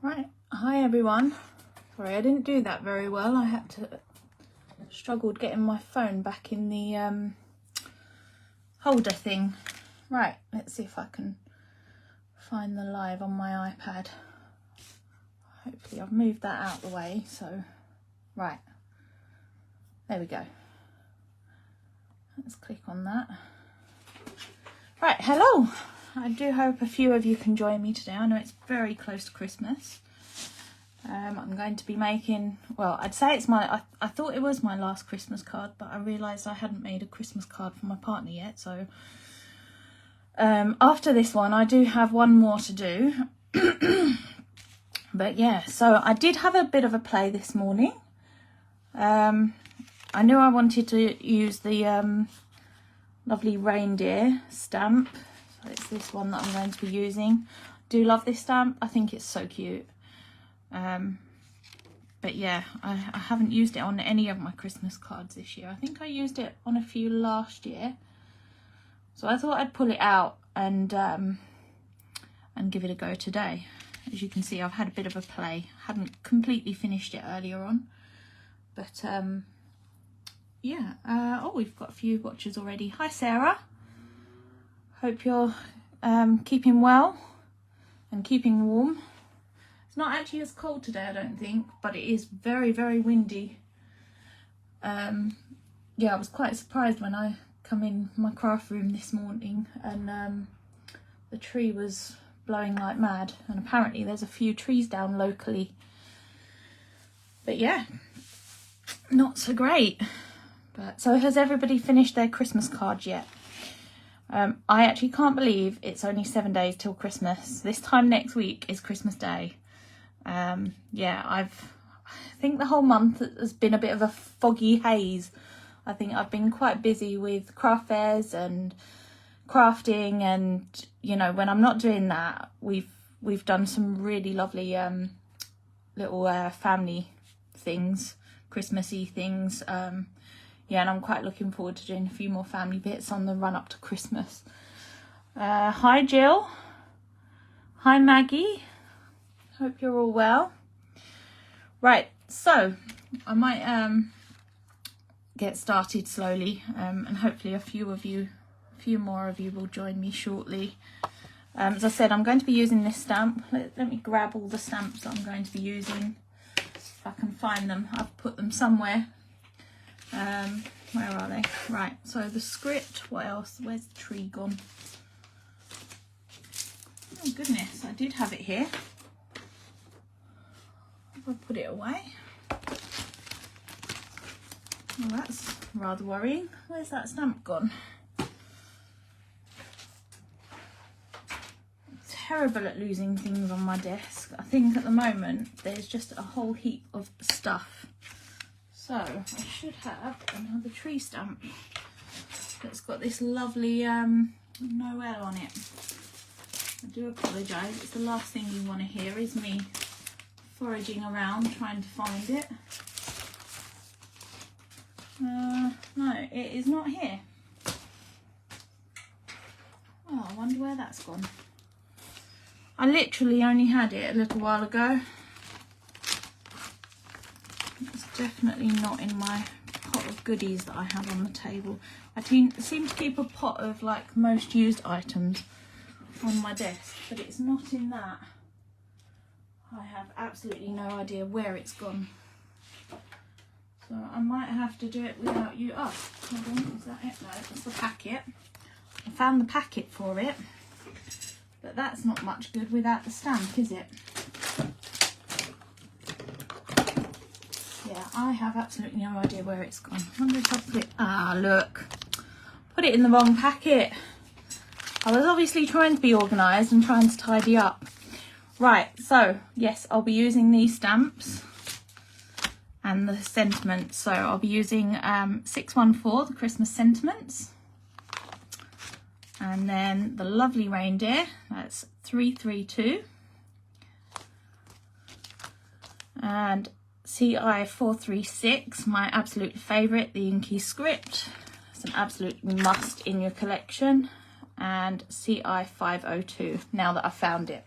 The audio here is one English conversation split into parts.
Right, hi everyone. Sorry, I didn't do that very well. I had to struggled getting my phone back in the holder thing. Right, let's see if I can find the live on my iPad. Hopefully I've moved that out the way, so right. There we go. Let's click on that. Right, hello. I do hope a few of you can join me today. I know it's very close to Christmas. I'm going to be making, well, I'd say it's my, I thought it was my last Christmas card, but I realised I hadn't made a Christmas card for my partner yet. So after this one, I do have one more to do. But yeah, so I did have a bit of a play this morning. I knew I wanted to use the lovely reindeer stamp. So it's this one that I'm going to be using. Do love this stamp. I think it's so cute. But yeah, I haven't used it on any of my Christmas cards this year. I think I used it on a few last year. So I thought I'd pull it out and give it a go today. As you can see, I've had a bit of a play. Hadn't completely finished it earlier on. But yeah, oh, we've got a few watchers already. Hi Sarah. Hope you're keeping well and keeping warm. It's not actually as cold today, I don't think, but it is very, very windy. Yeah, I was quite surprised when I come in my craft room this morning and the tree was blowing like mad, and apparently there's a few trees down locally. But yeah, not so great. But so has everybody finished their Christmas cards yet? I actually can't believe it's only 7 days till Christmas. This time next week is Christmas Day. Yeah, I think the whole month has been a bit of a foggy haze. I think I've been quite busy with craft fairs and crafting, and you know, when I'm not doing that, we've done some really lovely little family things, Christmassy things. Yeah, and I'm quite looking forward to doing a few more family bits on the run up to Christmas. Hi Jill. Hi Maggie. Hope you're all well. Right, so I might get started slowly, and hopefully a few more of you will join me shortly. As I said, I'm going to be using this stamp. Let me grab all the stamps that I'm going to be using. If I can find them, I've put them somewhere. Where are they? Right, so the script, what else? Where's the tree gone? Oh goodness, I did have it here. I'll put it away. Well, that's rather worrying. Where's that stamp gone? I'm terrible at losing things on my desk. I think at the moment there's just a whole heap of stuff. So I should have another tree stamp that's got this lovely Noel on it. I do apologise, it's the last thing you want to hear is me foraging around trying to find it. No, it is not here. Oh, I wonder where that's gone. I literally only had it a little while ago. It's definitely not in my pot of goodies that I have on the table. I seem to keep a pot of like most used items on my desk, but it's not in that. I have absolutely no idea where it's gone. So I might have to do it without you. Oh, hold on, is that it? No, that's the packet. I found the packet for it, but that's not much good without the stamp, is it? Yeah, I have absolutely no idea where it's gone. I wonder if I put it, look, put it in the wrong packet. I was obviously trying to be organised and trying to tidy up. Right, so yes, I'll be using these stamps and the sentiments. So I'll be using 614, the Christmas sentiments, and then the lovely reindeer, that's 332, and CI 436, my absolute favourite, the inky script. It's an absolute must in your collection. And CI 502, now that I've found it.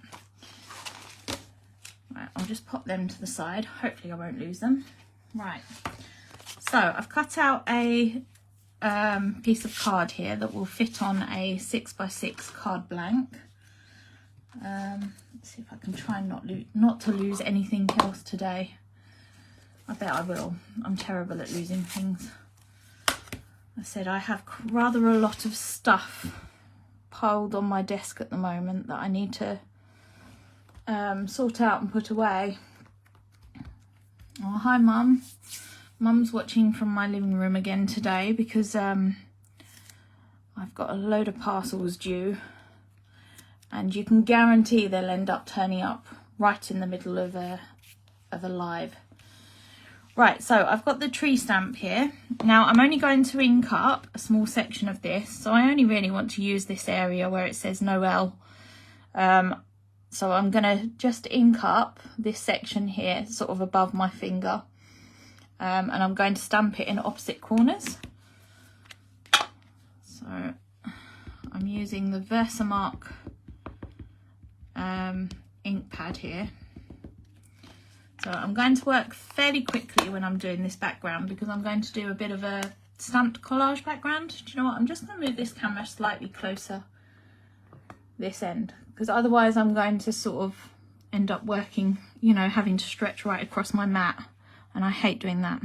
Right, just pop them to the side. Hopefully I won't lose them. Right, so I've cut out a piece of card here that will fit on a 6x6 card blank. Let's see if I can try not to lose anything else today. I bet I will. I'm terrible at losing things. I said I have rather a lot of stuff piled on my desk at the moment that I need to sort out and put away. Oh, hi Mum. Mum's watching from my living room again today because I've got a load of parcels due, and you can guarantee they'll end up turning up right in the middle of a live. Right, so I've got the tree stamp here. Now I'm only going to ink up a small section of this, so I only really want to use this area where it says Noel. So I'm going to just ink up this section here, sort of above my finger. And I'm going to stamp it in opposite corners. So I'm using the Versamark ink pad here. So I'm going to work fairly quickly when I'm doing this background because I'm going to do a bit of a stamped collage background. Do you know what? I'm just going to move this camera slightly closer this end, because otherwise I'm going to sort of end up working, you know, having to stretch right across my mat, and I hate doing that.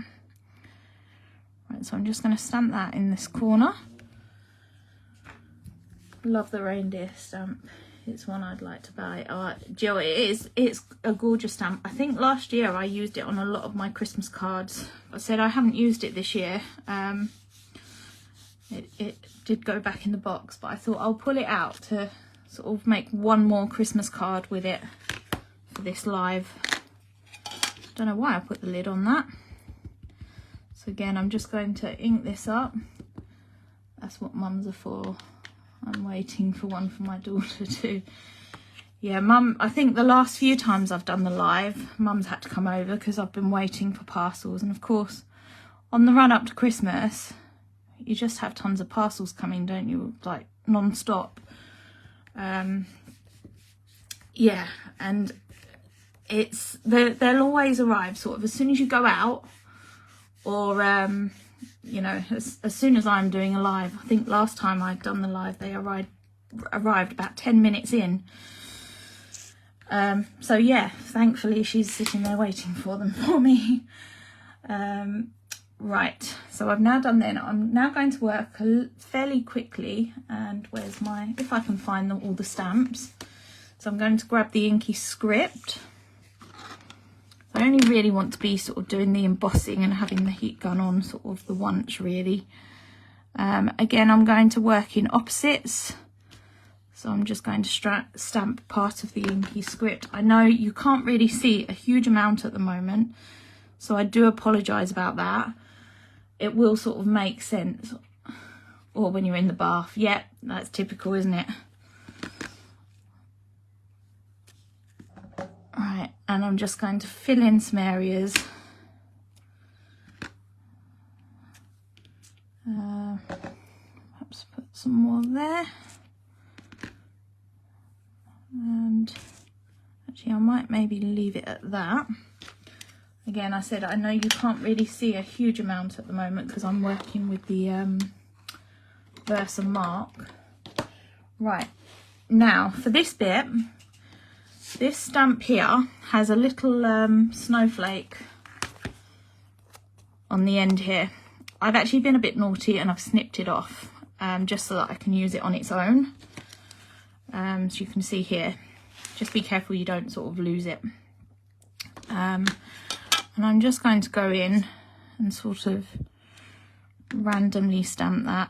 Right, so I'm just going to stamp that in this corner. Love the reindeer stamp. It's one I'd like to buy. Jill, it's a gorgeous stamp. I think last year I used it on a lot of my Christmas cards. I said I haven't used it this year. It did go back in the box, but I thought I'll pull it out to sort of make one more Christmas card with it for this live. Don't know why I put the lid on that. So again, I'm just going to ink this up. That's what mums are for. I'm waiting for one for my daughter too. Yeah, Mum, I think the last few times I've done the live, Mum's had to come over because I've been waiting for parcels. And of course, on the run up to Christmas, you just have tons of parcels coming, don't you? Like non-stop. Yeah, and they'll always arrive sort of as soon as you go out, or you know, as soon as I'm doing a live. I think last time I'd done the live, they arrived about 10 minutes in. So yeah, thankfully she's sitting there waiting for them for me. Right, so I've now done that. I'm now going to work fairly quickly, and where's my, if I can find all the stamps. So I'm going to grab the inky script. I only really want to be sort of doing the embossing and having the heat gun on sort of the once really. Again, I'm going to work in opposites. So I'm just going to stamp part of the inky script. I know you can't really see a huge amount at the moment, so I do apologise about that. It will sort of make sense. Or when you're in the bath. Yep, that's typical, isn't it? Right, and I'm just going to fill in some areas. Perhaps put some more there. And actually I might maybe leave it at that. Again, I said I know you can't really see a huge amount at the moment because I'm working with the Versamark. Right, now for this bit, this stamp here has a little snowflake on the end here. I've actually been a bit naughty and I've snipped it off just so that I can use it on its own. So you can see here, just be careful you don't sort of lose it. And I'm just going to go in and sort of randomly stamp that.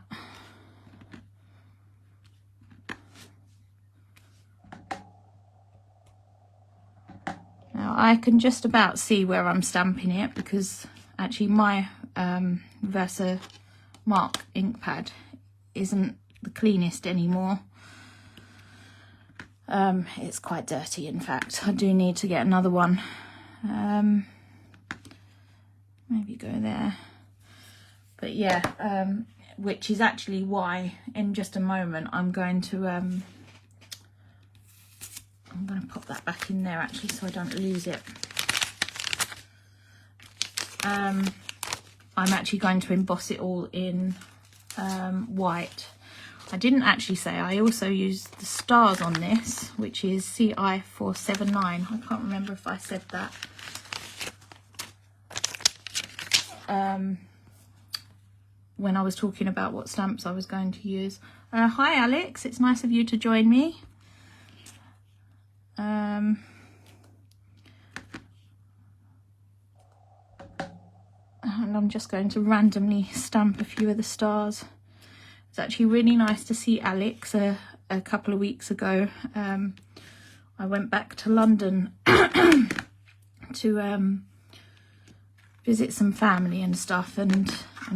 Now I can just about see where I'm stamping it because actually my Versamark ink pad isn't the cleanest anymore. It's quite dirty, in fact. I do need to get another one. Maybe go there. But yeah, which is actually why in just a moment I'm going to pop that back in there actually so I don't lose it. I'm actually going to emboss it all in white. I didn't actually say I also used the stars on this, which is CI479. I can't remember if I said that. When I was talking about what stamps I was going to use. Hi Alex, it's nice of you to join me. And I'm just going to randomly stamp a few of the stars. It's actually really nice to see Alex a couple of weeks ago. I went back to London to visit some family and stuff, and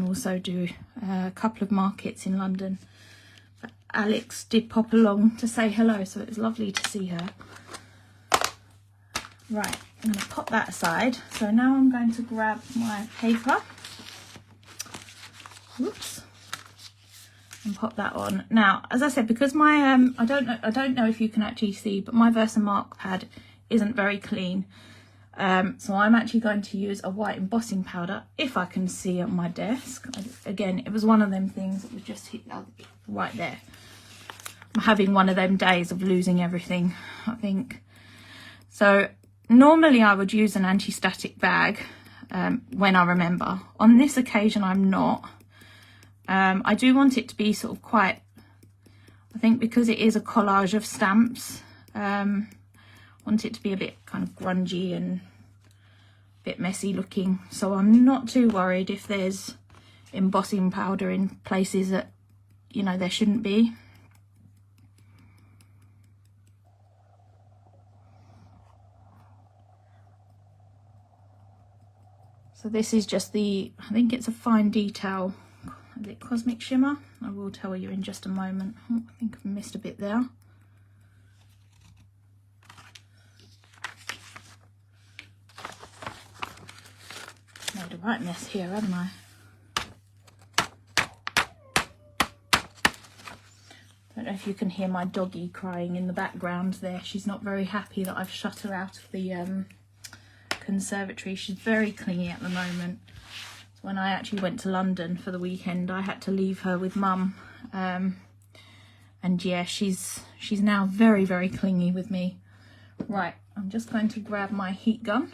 also do a couple of markets in London. But Alex did pop along to say hello, so it was lovely to see her. Right, I'm going to pop that aside. So now I'm going to grab my paper. Whoops. And pop that on. Now, as I said, because my I don't know if you can actually see, but my Versamark pad isn't very clean. So I'm actually going to use a white embossing powder, if I can see on my desk. Again, it was one of them things that was just hit right there. I'm having one of them days of losing everything, I think. So normally I would use an anti-static bag when I remember. On this occasion, I'm not. I do want it to be sort of quite, I think because it is a collage of stamps, want it to be a bit kind of grungy and a bit messy looking. So I'm not too worried if there's embossing powder in places that, you know, there shouldn't be. So this is just the, I think it's a fine detail. Is it Cosmic Shimmer? I will tell you in just a moment. Oh, I think I've missed a bit there. Made a right mess here, haven't I? Don't know if you can hear my doggy crying in the background there. She's not very happy that I've shut her out of the conservatory. She's very clingy at the moment. When I actually went to London for the weekend, I had to leave her with Mum, and yeah, she's now very, very clingy with me. Right, I'm just going to grab my heat gun.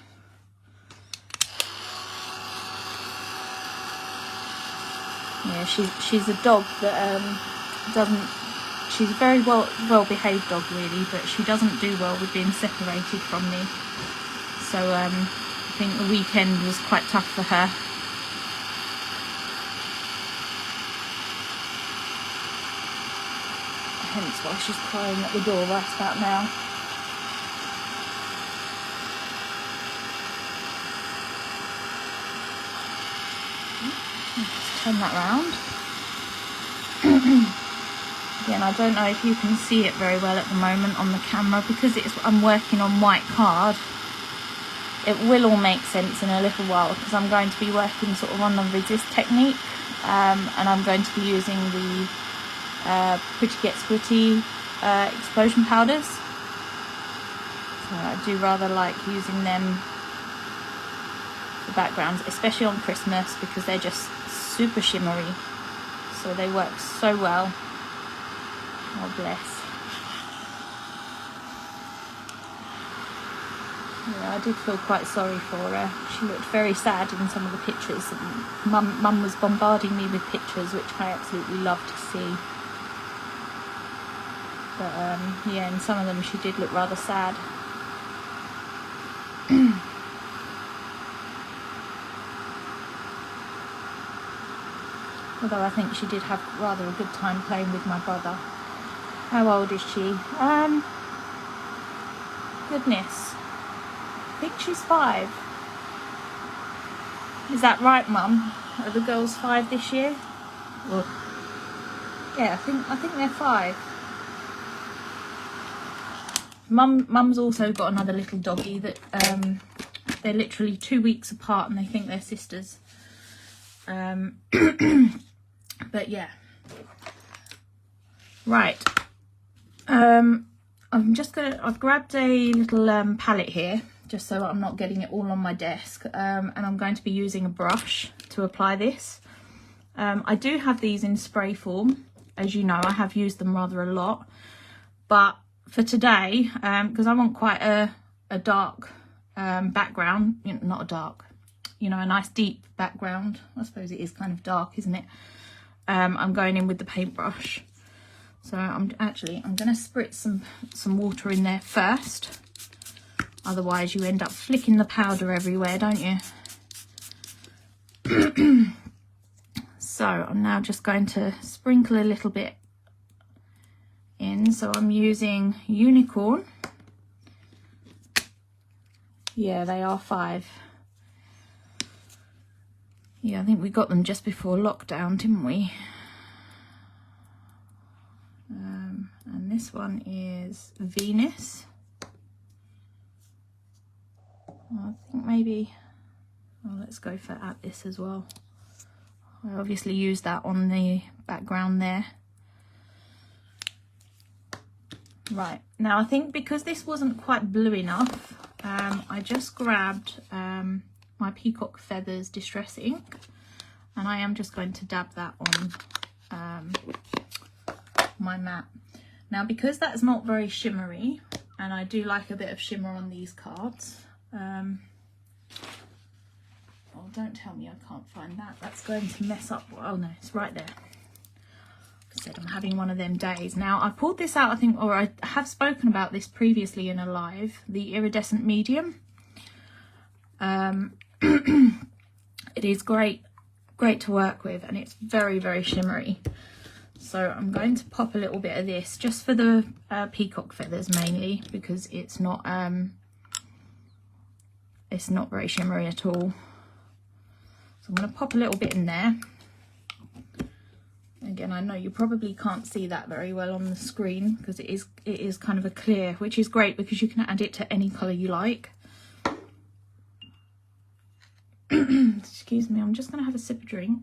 Yeah, she's a dog that she's a very well behaved dog really, but she doesn't do well with being separated from me. So I think the weekend was quite tough for her. Hence why she's crying at the door right about now. Just turn that round. Again, I don't know if you can see it very well at the moment on the camera because I'm working on white card. It will all make sense in a little while because I'm going to be working sort of on the resist technique, and I'm going to be using the Pretty Gets Gritty explosion powders. So I do rather like using them for backgrounds, especially on Christmas because they're just super shimmery. So they work so well. Oh bless. Yeah, I did feel quite sorry for her. She looked very sad in some of the pictures. Mum was bombarding me with pictures, which I absolutely love to see. But yeah, in some of them she did look rather sad. Although I think she did have rather a good time playing with my brother. How old is she? Goodness. I think she's 5. Is that right, Mum? Are the girls 5 this year? Or, yeah, I think they're 5. Mum's also got another little doggy that they're literally 2 weeks apart and they think they're sisters. But yeah. Right. I've grabbed a little palette here. just so I'm not getting it all on my desk. And I'm going to be using a brush to apply this. I do have these in spray form. As you know, I have used them rather a lot. But for today, because I want quite a dark background, not a dark, a nice deep background. I suppose it is kind of dark, isn't it? I'm going in with the paintbrush. So I'm going to spritz some water in there first. Otherwise you end up flicking the powder everywhere, don't you? So I'm now just going to sprinkle a little bit in. So I'm using Unicorn. Yeah, they are 5. Yeah, I think we got them just before lockdown, didn't we? And this one is Venus. I think maybe, let's go for Atlas as well. I obviously used that on the background there. Right, now I think because this wasn't quite blue enough, I just grabbed my Peacock Feathers Distress ink, and I am just going to dab that on my mat. Now because that's not very shimmery, and I do like a bit of shimmer on these cards, oh, don't tell me I can't find that. That's going to mess up. Oh no, it's right there. Like I said, I'm having one of them days. Now I pulled this out, I think, or I have spoken about this previously in a live, the Iridescent medium. It is great to work with, and it's very, very shimmery. So I'm going to pop a little bit of this just for the peacock feathers mainly, because it's not very shimmery at all. So I'm going to pop a little bit in there. Again, I know you probably can't see that very well on the screen because it is kind of a clear, which is great because you can add it to any colour you like. Excuse me, I'm just going to have a sip of drink.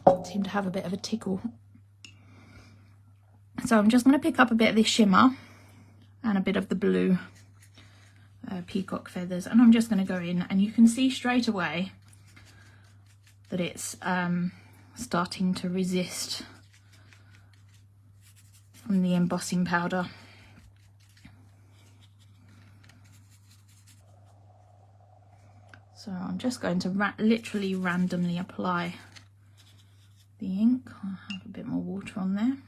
I seem to have a bit of a tickle. So I'm just going to pick up a bit of this shimmer and a bit of the blue peacock feathers, and I'm just going to go in, and you can see straight away that it's starting to resist from the embossing powder. So I'm just going to literally randomly apply the ink. I'll have a bit more water on there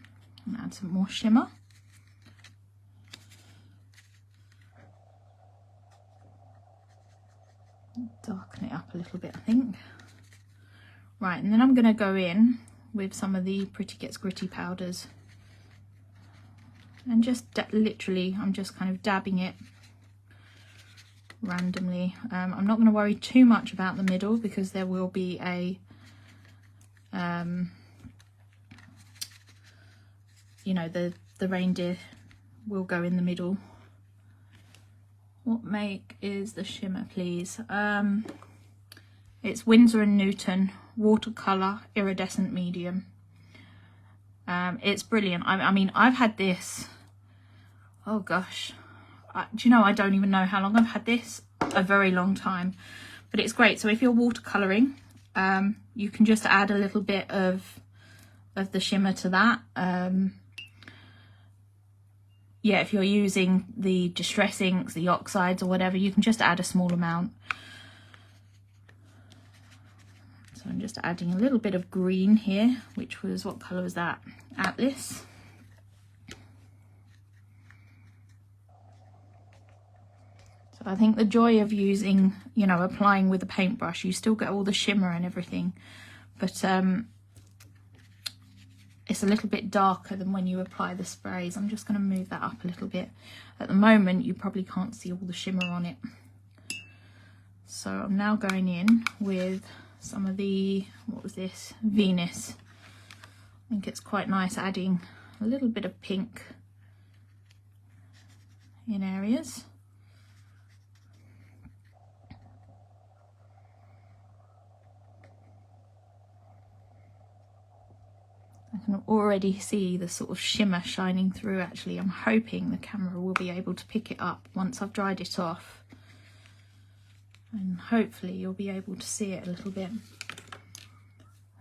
and add some more shimmer. Darken it up a little bit, I think. Right, and then I'm going to go in with some of the Pretty Gets Gritty powders, and just literally I'm just kind of dabbing it randomly. I'm not going to worry too much about the middle because there will be a you know, the reindeer will go in the middle. What make is the shimmer, please? It's Winsor & Newton watercolor iridescent medium. It's brilliant. I mean, I've had this, oh gosh, do you know, I don't even know how long I've had this. A very long time, but it's great. So if you're watercoloring, you can just add a little bit of the shimmer to that. Yeah, if you're using the distress inks, the oxides or whatever, you can just add a small amount. So I'm just adding a little bit of green here, which was, what colour was that? Atlas. So I think the joy of using, you know, applying with a paintbrush, you still get all the shimmer and everything, but it's a little bit darker than when you apply the sprays. I'm just going to move that up a little bit. At the moment, you probably can't see all the shimmer on it. So I'm now going in with some of the, what was this? Venus. I think it's quite nice adding a little bit of pink in areas. I can already see the sort of shimmer shining through. Actually, I'm hoping the camera will be able to pick it up once I've dried it off. And hopefully you'll be able to see it a little bit.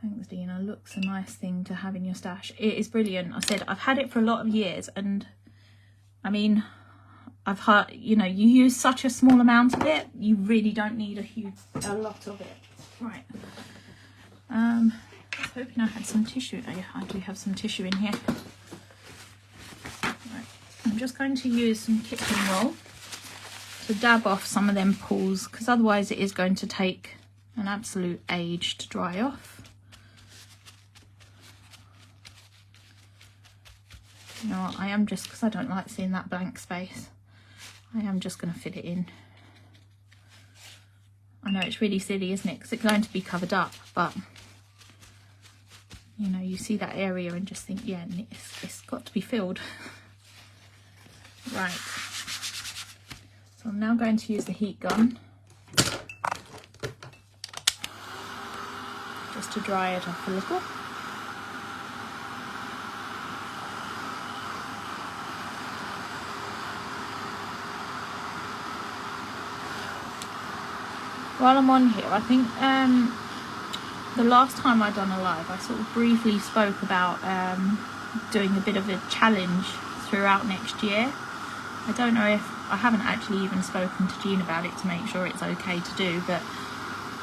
Thanks, Dina. Looks a nice thing to have in your stash. It is brilliant. I said I've had it for a lot of years, and I mean, I've heard, you know, you use such a small amount of it, you really don't need a lot of it. Right. I was hoping I had some tissue. Oh, yeah, I do have some tissue in here. Right. I'm just going to use some kitchen roll to dab off some of them pools, because otherwise it is going to take an absolute age to dry off. You know what, I am just, because I don't like seeing that blank space, I am just going to fit it in. I know it's really silly, isn't it, because it's going to be covered up, but you know, you see that area and just think, yeah, it's got to be filled. Right. So I'm now going to use the heat gun just to dry it off a little. While I'm on here, I think the last time I done a live, I sort of briefly spoke about doing a bit of a challenge throughout next year. I don't know if, I haven't actually even spoken to Jean about it to make sure it's okay to do, but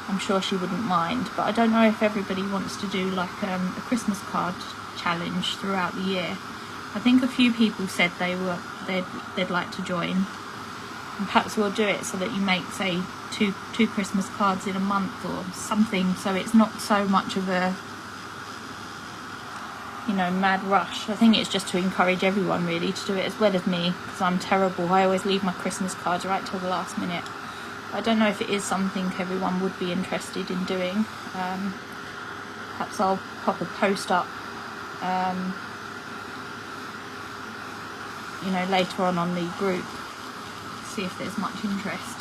I'm sure she wouldn't mind. But I don't know if everybody wants to do like a Christmas card challenge throughout the year. I think a few people said they'd like to join. And perhaps we'll do it so that you make, say, two Christmas cards in a month or something, so it's not so much of a, you know, mad rush. I think it's just to encourage everyone really to do it, as well as me, because I'm terrible. I always leave my Christmas cards right till the last minute. I don't know if it is something everyone would be interested in doing. Perhaps I'll pop a post up, you know, later on the group, see if there's much interest.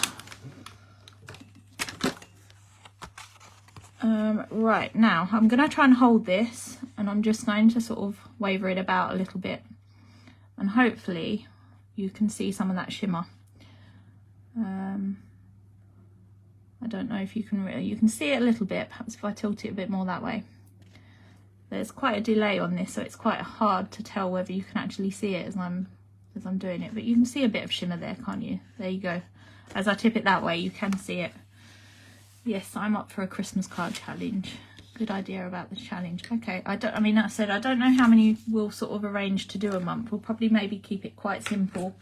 Right, now I'm going to try and hold this, and I'm just going to sort of waver it about a little bit, and hopefully you can see some of that shimmer. I don't know if you can really, you can see it a little bit, perhaps if I tilt it a bit more that way. There's quite a delay on this, so it's quite hard to tell whether you can actually see it as I'm doing it, but you can see a bit of shimmer there, can't you? There you go. As I tip it that way, you can see it. Yes, I'm up for a Christmas card challenge. Good idea about the challenge. Okay, I mean, I said I don't know how many we'll sort of arrange to do a month. We'll probably maybe keep it quite simple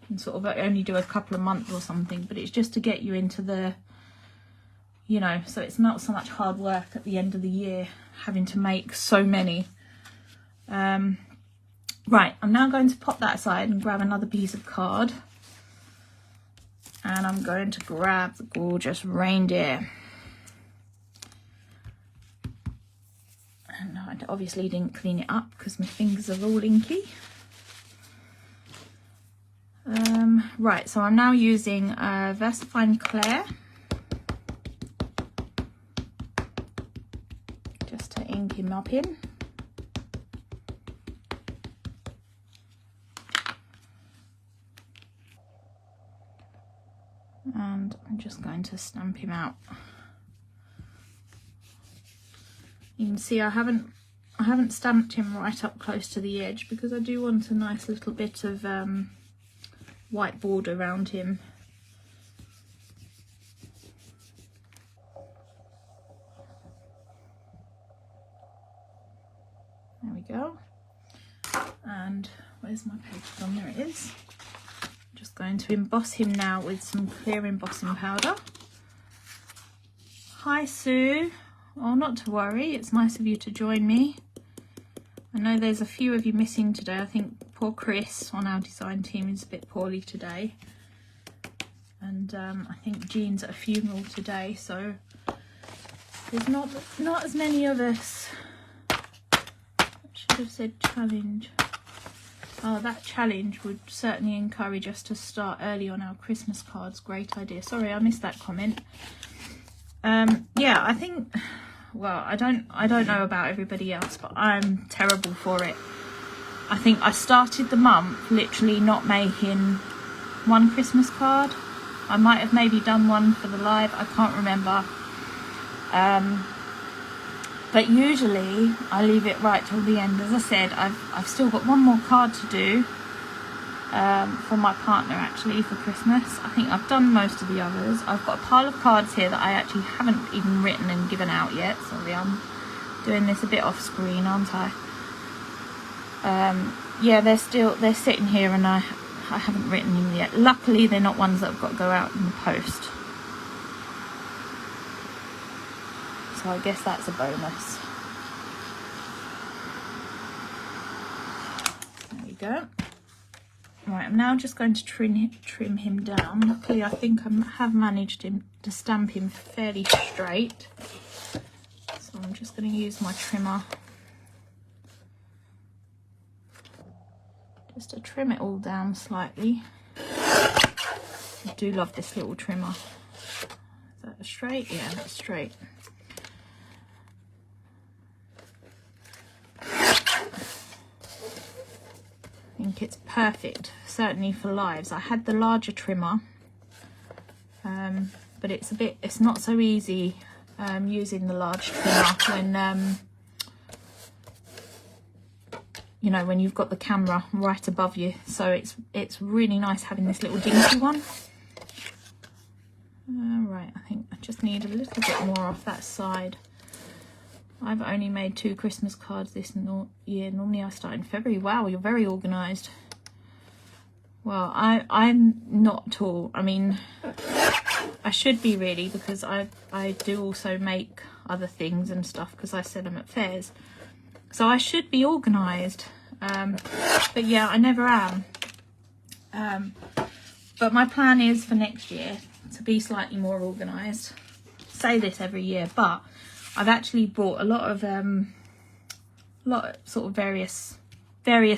and sort of only do a couple of months or something, but it's just to get you into the, you know, so it's not so much hard work at the end of the year having to make so many. Right, I'm now going to pop that aside and grab another piece of card. And I'm going to grab the gorgeous reindeer. And I obviously didn't clean it up because my fingers are all inky. Right, so I'm now using VersaFine Clair just to ink him up in. And I'm just going to stamp him out. You can see I haven't stamped him right up close to the edge because I do want a nice little bit of white border around him. There we go. And where's my paper gone? There it is. Just going to emboss him now with some clear embossing powder. Hi Sue. Oh, not to worry, it's nice of you to join me. I know there's a few of you missing today. I think poor Chris on our design team is a bit poorly today, and I think Jean's at a funeral today, so there's not as many of us. I should have said challenge. Oh, that challenge would certainly encourage us to start early on our Christmas cards. Great idea. Sorry, I missed that comment. Yeah, I think well, I don't know about everybody else, but I'm terrible for it. I think I started the month literally not making one Christmas card. I might have maybe done one for the live, I can't remember. But usually I leave it right till the end. As I said, I've still got one more card to do for my partner actually for Christmas. I think I've done most of the others. I've got a pile of cards here that I actually haven't even written and given out yet. Sorry, I'm doing this a bit off screen, aren't I? Yeah, they're sitting here and I haven't written them yet. Luckily they're not ones that have got to go out in the post. So I guess that's a bonus. There we go. Right, I'm now just going to trim him down. Luckily I think I have managed to stamp him fairly straight. So I'm just going to use my trimmer just to trim it all down slightly. I do love this little trimmer. Is that straight? Yeah, that's straight. I think it's perfect, certainly for lives. I had the larger trimmer, but it's not so easy using the large trimmer when you know, when you've got the camera right above you. So it's really nice having this little dinky one. Right, I think I just need a little bit more off that side. I've only made 2 Christmas cards this year. Normally I start in February. Wow, you're very organised. Well, I'm not at all. I mean, I should be really, because I do also make other things and stuff because I sell them at fairs. So I should be organised. But yeah, I never am. But my plan is for next year to be slightly more organised. Say this every year, but I've actually brought a lot of sort of various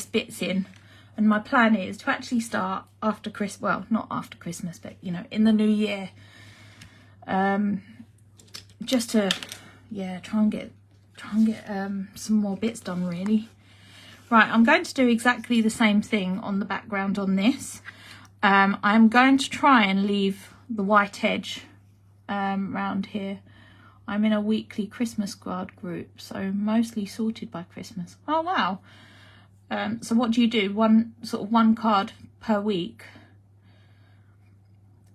bits in, and my plan is to actually start after Christmas. Well, not after Christmas, but you know, in the new year, just to try and get some more bits done really. Right, I'm going to do exactly the same thing on the background on this. I'm going to try and leave the white edge round here. I'm in a weekly Christmas card group, so mostly sorted by Christmas. Oh wow. So what do you do? One card per week?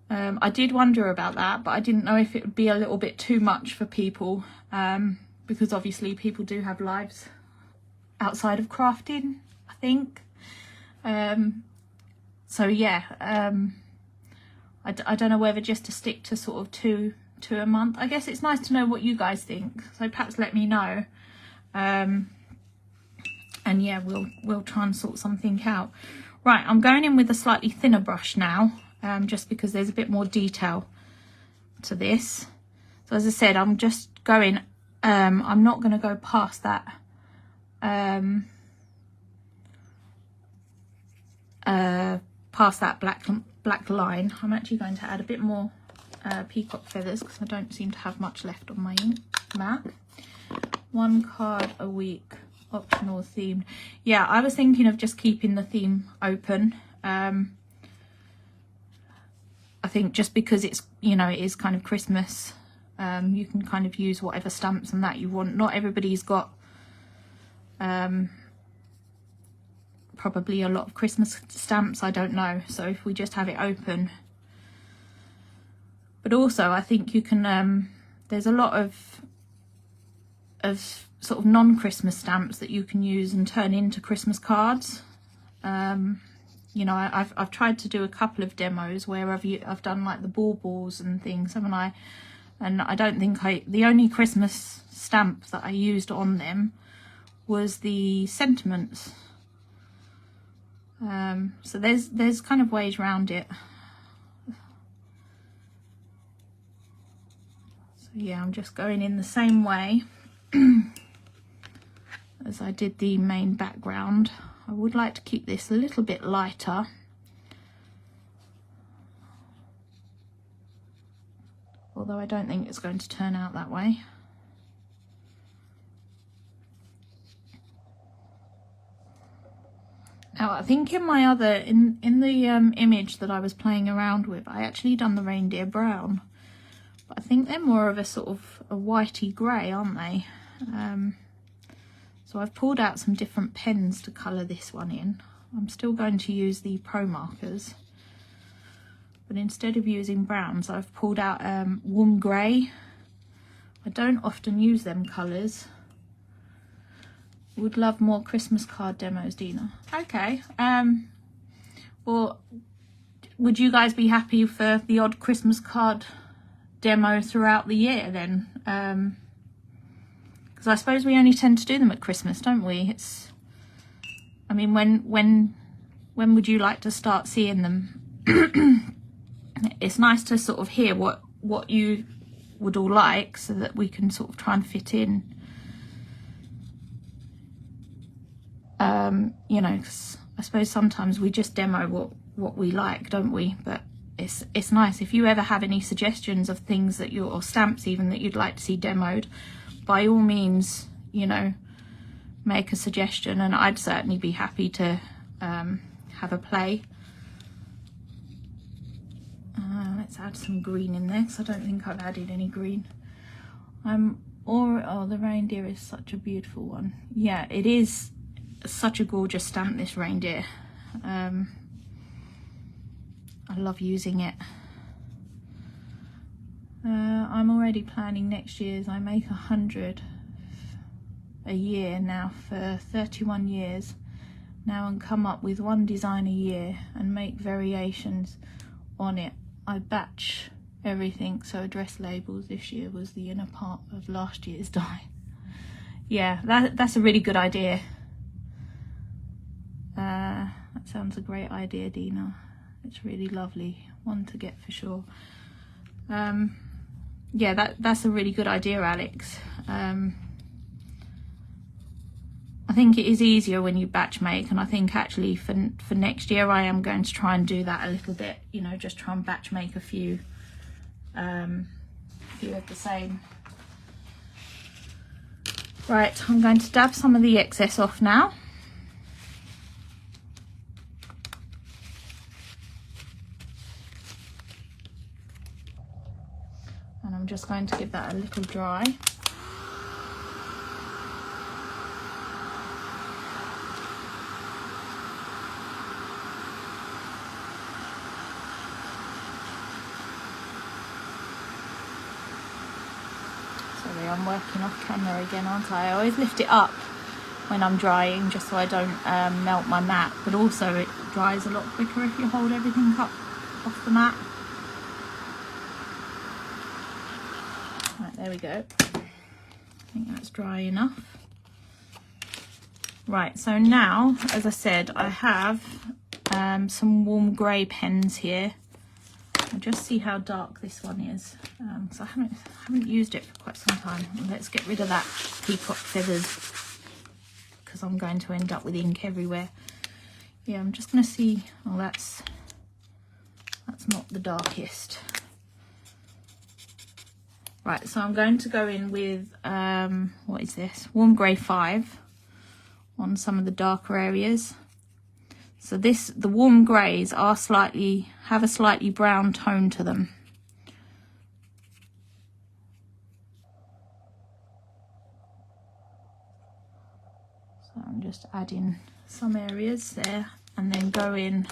I did wonder about that, but I didn't know if it would be a little bit too much for people, because obviously people do have lives outside of crafting, I think. So yeah, I don't know whether just to stick to sort of two a month. I guess it's nice to know what you guys think, so perhaps let me know. And yeah, we'll try and sort something out. Right, I'm going in with a slightly thinner brush now, just because there's a bit more detail to this. So as I said, I'm just going, I'm not going to go past that black line. I'm actually going to add a bit more peacock feathers because I don't seem to have much left on my ink mat. 1 card a week, optional theme. Yeah, I was thinking of just keeping the theme open. I think just because it's, you know, it is kind of Christmas, you can kind of use whatever stamps and that you want. Not everybody's got probably a lot of Christmas stamps, I don't know. So if we just have it open. But also I think you can, there's a lot of sort of non-Christmas stamps that you can use and turn into Christmas cards. You know, I've tried to do a couple of demos where I've done like the baubles and things, haven't I? And I don't think the only Christmas stamp that I used on them was the sentiments. So there's kind of ways around it. So yeah, I'm just going in the same way as I did the main background. I would like to keep this a little bit lighter. Although I don't think it's going to turn out that way. Now, I think in my other, in the image that I was playing around with, I actually done the reindeer brown. But I think they're more of a sort of a whitey grey, aren't they? So I've pulled out some different pens to colour this one in. I'm still going to use the Pro markers. But instead of using browns, I've pulled out warm grey. I don't often use them colours. Would love more Christmas card demos, Dina. Okay. Well, would you guys be happy for the odd Christmas card demo throughout the year then? Because I suppose we only tend to do them at Christmas, don't we? It's, I mean, when would you like to start seeing them? It's nice to sort of hear what you would all like, so that we can sort of try and fit in. You know, 'cause I suppose sometimes we just demo what we like, don't we? But it's nice if you ever have any suggestions of things that you, or stamps even, that you'd like to see demoed, by all means, you know, make a suggestion, and I'd certainly be happy to have a play. Let's add some green in there, because I don't think I've added any green. Oh, the reindeer is such a beautiful one. Yeah, it is such a gorgeous stamp, this reindeer. I love using it. I'm already planning next year's. I make 100 a year now for 31 years now, and come up with one design a year and make variations on it. I batch everything, so address labels this year was the inner part of last year's die. Yeah, that's a really good idea. That sounds a great idea, Dina. It's really lovely, one to get for sure. Yeah, that's a really good idea, Alex. I think it is easier when you batch make, and I think actually for next year I am going to try and do that a little bit, you know, just try and batch make a few of the same. Right, I'm going to dab some of the excess off now. And I'm just going to give that a little dry. Sorry, I'm working off camera again, aren't I? I always lift it up when I'm drying, just so I don't melt my mat, but also it dries a lot quicker if you hold everything up off the mat. Right, there we go. I think that's dry enough. Right, so now, as I said, I have some warm grey pens here. I'll just see how dark this one is, because I haven't used it for quite some time. Let's get rid of that peacock feathers, because I'm going to end up with ink everywhere. Yeah, I'm just going to see. Oh, that's not the darkest. Right, so I'm going to go in with what is this? Warm grey 5 on some of the darker areas. So the warm greys are have a slightly brown tone to them. So I'm just adding some areas there, and then go in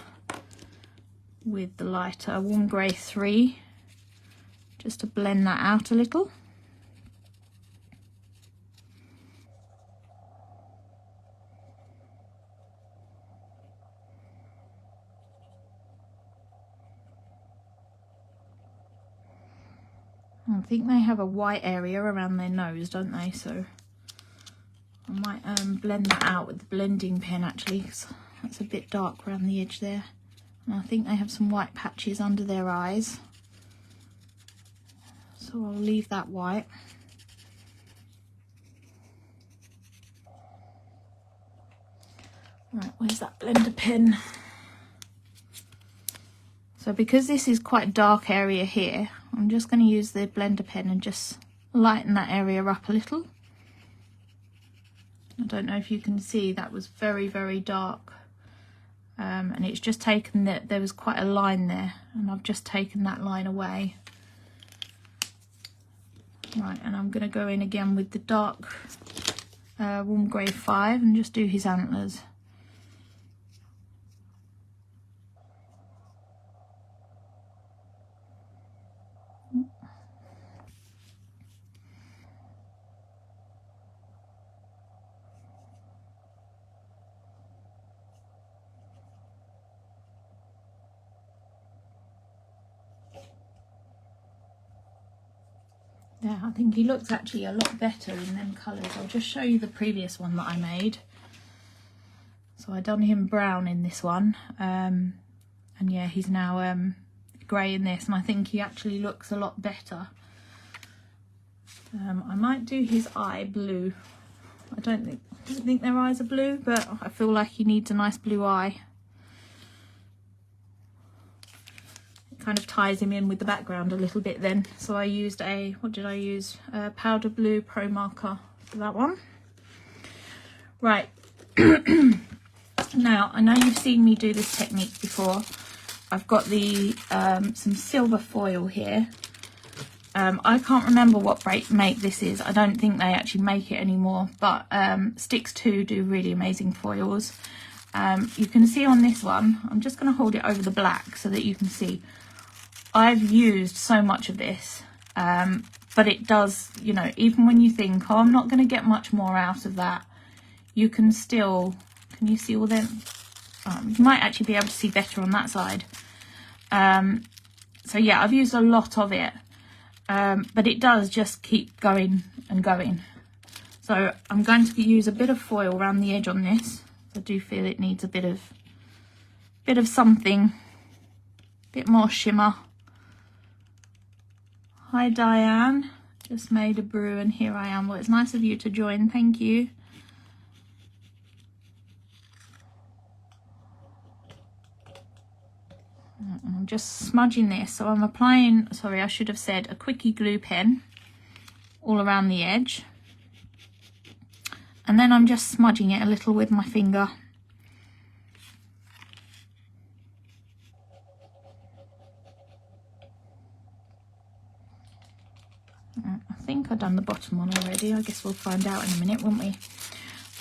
with the lighter warm grey 3, just to blend that out a little. I think they have a white area around their nose, don't they? So I might blend that out with the blending pen, actually, because that's a bit dark around the edge there. And I think they have some white patches under their eyes, so I'll leave that white. Right, where's that blender pen? So because this is quite a dark area here, I'm just going to use the blender pen and just lighten that area up a little. I don't know if you can see, that was very, very dark and it's just taken that there was quite a line there, and I've just taken that line away. Right, and I'm going to go in again with the dark warm grey 5 and just do his antlers. Yeah, I think he looks actually a lot better in them colours. I'll just show you the previous one that I made. So I done him brown in this one, and yeah, he's now grey in this, and I think he actually looks a lot better. I might do his eye blue. I don't think their eyes are blue, but I feel like he needs a nice blue eye. Kind of ties him in with the background a little bit then. So I used what did I use? Powder blue pro marker for that one. Right. Now, I know you've seen me do this technique before. I've got the some silver foil here. I can't remember what make this is. I don't think they actually make it anymore, but Sticks 2 do really amazing foils. You can see on this one, I'm just going to hold it over the black so that you can see. I've used so much of this, but it does, you know, even when you think, oh, I'm not going to get much more out of that, you can still, can you see all them? You might actually be able to see better on that side. So yeah, I've used a lot of it, but it does just keep going and going. So I'm going to use a bit of foil around the edge on this. I do feel it needs a bit of something, a bit more shimmer. Hi Diane, just made a brew and here I am. Well, it's nice of you to join, thank you. And I'm just smudging this, so I'm applying, sorry I should have said, a quickie glue pen all around the edge. And then I'm just smudging it a little with my finger. I think I've done the bottom one already. I guess we'll find out in a minute, won't we?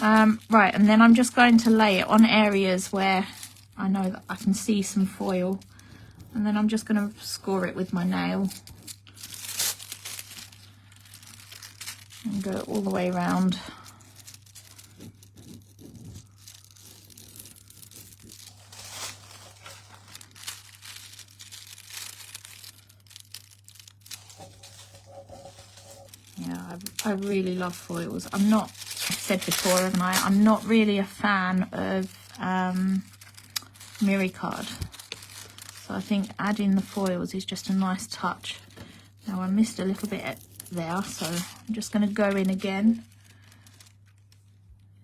Right, and then I'm just going to lay it on areas where I know that I can see some foil. And then I'm just going to score it with my nail. And go all the way around. Yeah, I really love foils. I'm not, I've said before, haven't I? I'm not really a fan of Miricard. So I think adding the foils is just a nice touch. Now I missed a little bit there, so I'm just going to go in again.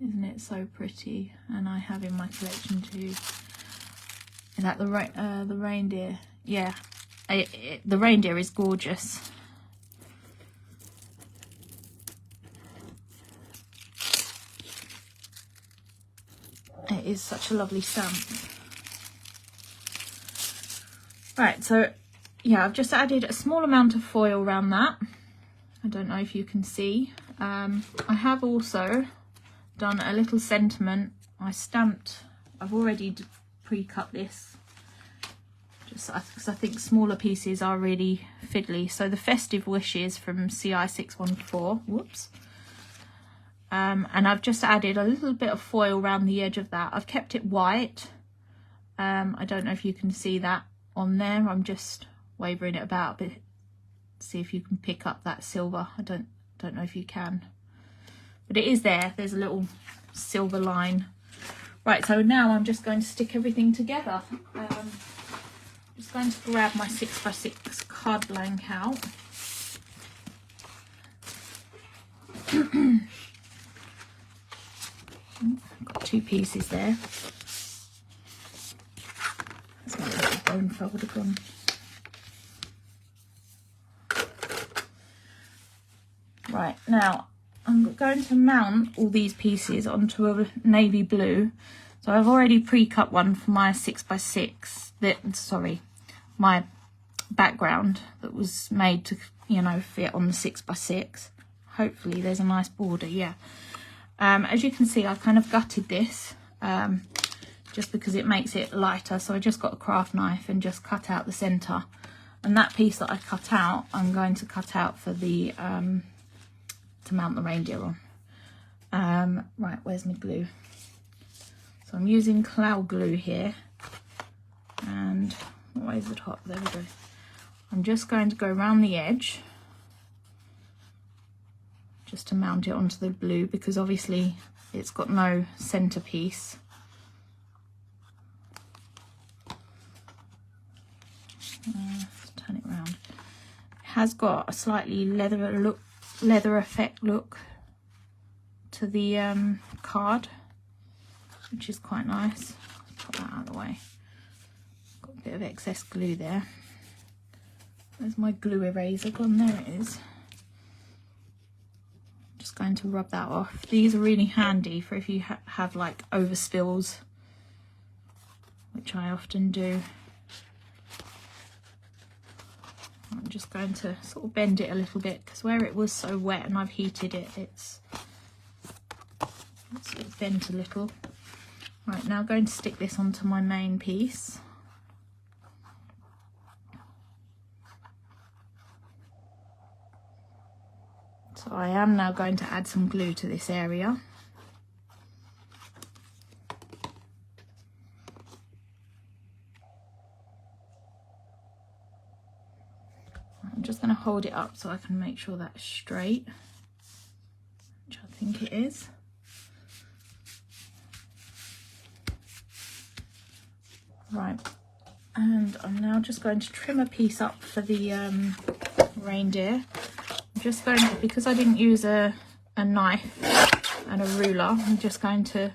Isn't it so pretty? And I have in my collection too. Is that the reindeer? Yeah, the reindeer is gorgeous. It is such a lovely stamp. Right, so yeah, I've just added a small amount of foil around that. I don't know if you can see. I have also done a little sentiment. I've already pre-cut this, just because I think smaller pieces are really fiddly. So the Festive Wishes from CI614, whoops. And I've just added a little bit of foil around the edge of that. I've kept it white. I don't know if you can see that on there. I'm just wavering it about a bit. See if you can pick up that silver. I don't know if you can, but it is there. There's a little silver line. Right, so now I'm just going to stick everything together. I'm just going to grab my 6x6 card blank out. I've got 2 pieces there. That's my little bone folder gone. Right, now I'm going to mount all these pieces onto a navy blue. So I've already pre-cut one for my 6x6, my background that was made to, you know, fit on the 6x6. Hopefully there's a nice border, yeah. As you can see, I kind of gutted this just because it makes it lighter. So I just got a craft knife and just cut out the centre. And that piece that I cut out, I'm going to cut out for the, to mount the reindeer on. Right, where's my glue? So I'm using cloud glue here. And where's the top? There we go. I'm just going to go around the edge just to mount it onto the blue, because obviously it's got no centerpiece. Let's turn it around. It has got a slightly leather effect look to the card, which is quite nice. Let's put that out of the way. Got a bit of excess glue there. Where's my glue eraser gone? There it is. Just going to rub that off. These are really handy for if you have like overspills, which I often do. I'm just going to sort of bend it a little bit, because where it was so wet and I've heated it, it's sort of bent a little. Right, now I'm going to stick this onto my main piece. So I am now going to add some glue to this area. I'm just going to hold it up so I can make sure that's straight, which I think it is. Right, and I'm now just going to trim a piece up for the reindeer. I'm just going to, because I didn't use a knife and a ruler, I'm just going to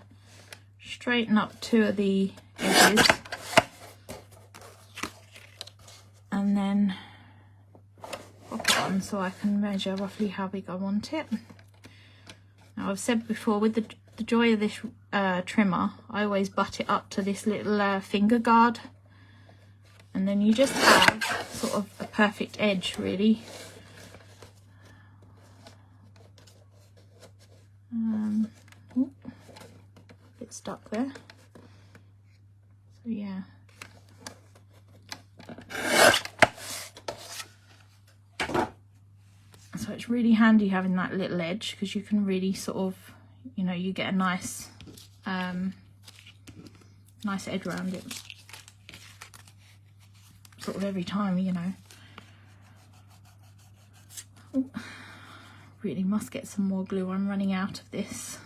straighten up 2 of the edges and then pop it on so I can measure roughly how big I want it. Now I've said before, with the joy of this trimmer, I always butt it up to this little finger guard, and then you just have sort of a perfect edge really. Ooh, bit stuck there. So yeah. So it's really handy having that little edge, because you can really sort of, you know, you get a nice nice edge around it sort of every time, you know. Ooh. Really must get some more glue. I'm running out of this.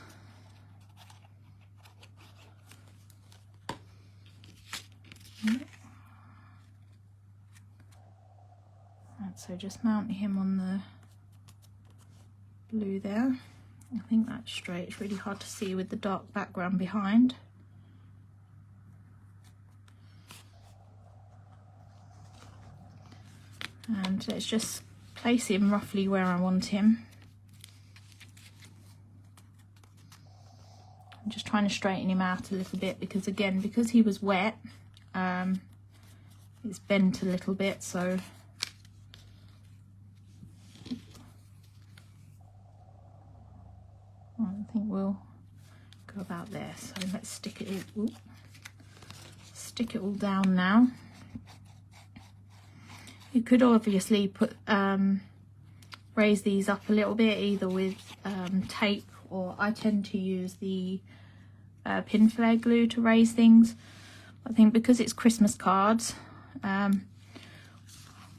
And so just mount him on the blue there. I think that's straight. It's really hard to see with the dark background behind. And let's just place him roughly where I want him. I'm just trying to straighten him out a little bit, because again, because he was wet, it's bent a little bit, so I think we'll go about there. So let's stick it in. Ooh. Stick it all down now. You could obviously put raise these up a little bit, either with tape, or I tend to use the pin flare glue to raise things. I think because it's Christmas cards, I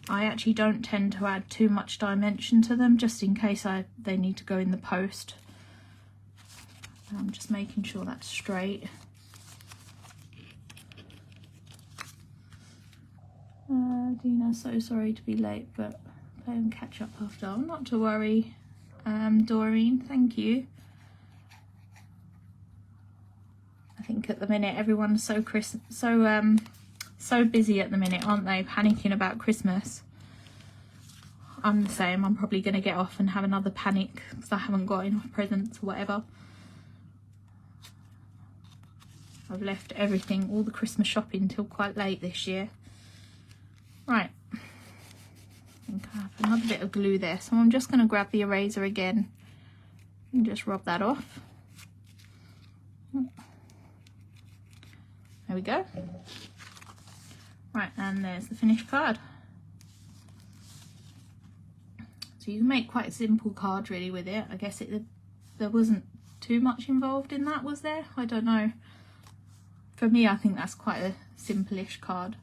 actually don't tend to add too much dimension to them, just in case they need to go in the post. I'm just making sure that's straight. Dina, so sorry to be late, but play and catch up after. Oh, not to worry, Doreen, thank you. I think at the minute everyone's so busy at the minute, aren't they? Panicking about Christmas. I'm the same. I'm probably going to get off and have another panic because I haven't got enough presents or whatever. I've left everything, all the Christmas shopping, till quite late this year. Right, I think I have another bit of glue there, so I'm just going to grab the eraser again and just rub that off. There we go. Right, and there's the finished card. So you can make quite a simple card really with it. I guess there wasn't too much involved in that, was there? I don't know. For me, I think that's quite a simple-ish card.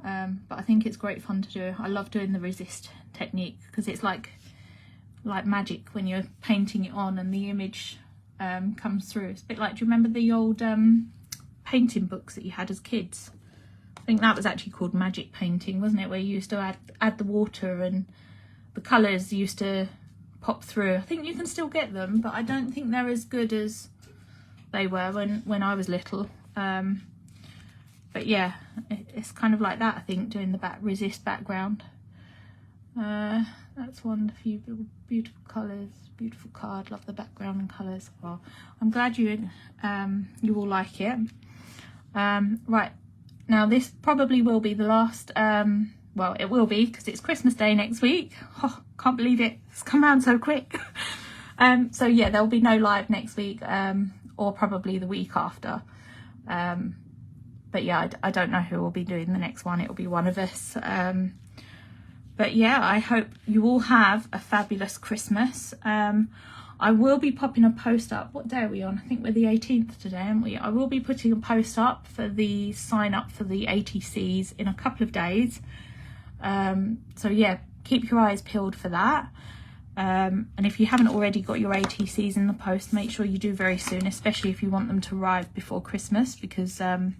But I think it's great fun to do. I love doing the resist technique because it's like magic when you're painting it on and the image comes through. It's a bit like, do you remember the old painting books that you had as kids? I think that was actually called magic painting, wasn't it? Where you used to add the water and the colours used to pop through. I think you can still get them, but I don't think they're as good as they were when I was little. But yeah, it's kind of like that, I think, doing the resist background. That's one, a few beautiful colours, beautiful card, love the background and colours. Well, I'm glad you all like it. Right, now this probably will be the last, well, it will be because it's Christmas Day next week. Oh, can't believe it, it's come around so quick. So yeah, there'll be no live next week, or probably the week after. But yeah, I don't know who will be doing the next one. It'll be one of us. But yeah, I hope you all have a fabulous Christmas. I will be popping a post up. What day are we on? I think we're the 18th today, aren't we? I will be putting a post up for the sign up for the ATCs in a couple of days. So yeah, keep your eyes peeled for that. And if you haven't already got your ATCs in the post, make sure you do very soon, especially if you want them to arrive before Christmas, because I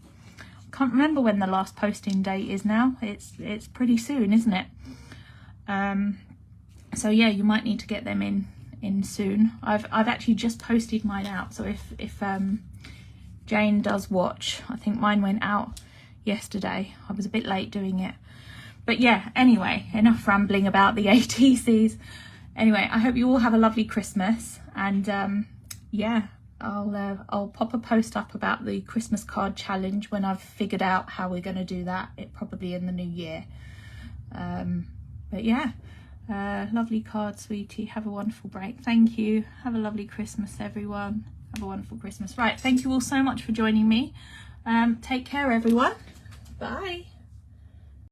can't remember when the last posting date is now. It's pretty soon, isn't it? So yeah, you might need to get them in soon. I've actually just posted mine out, so if Jane does watch, I think mine went out yesterday. I was a bit late doing it, but yeah, anyway, enough rambling about the ATCs. Anyway, I hope you all have a lovely Christmas, and yeah, I'll pop a post up about the Christmas card challenge when I've figured out how we're going to do that. It probably in the new year. But yeah, lovely card, sweetie. Have a wonderful break. Thank you. Have a lovely Christmas, everyone. Have a wonderful Christmas. Right, thank you all so much for joining me. Take care, everyone. Bye.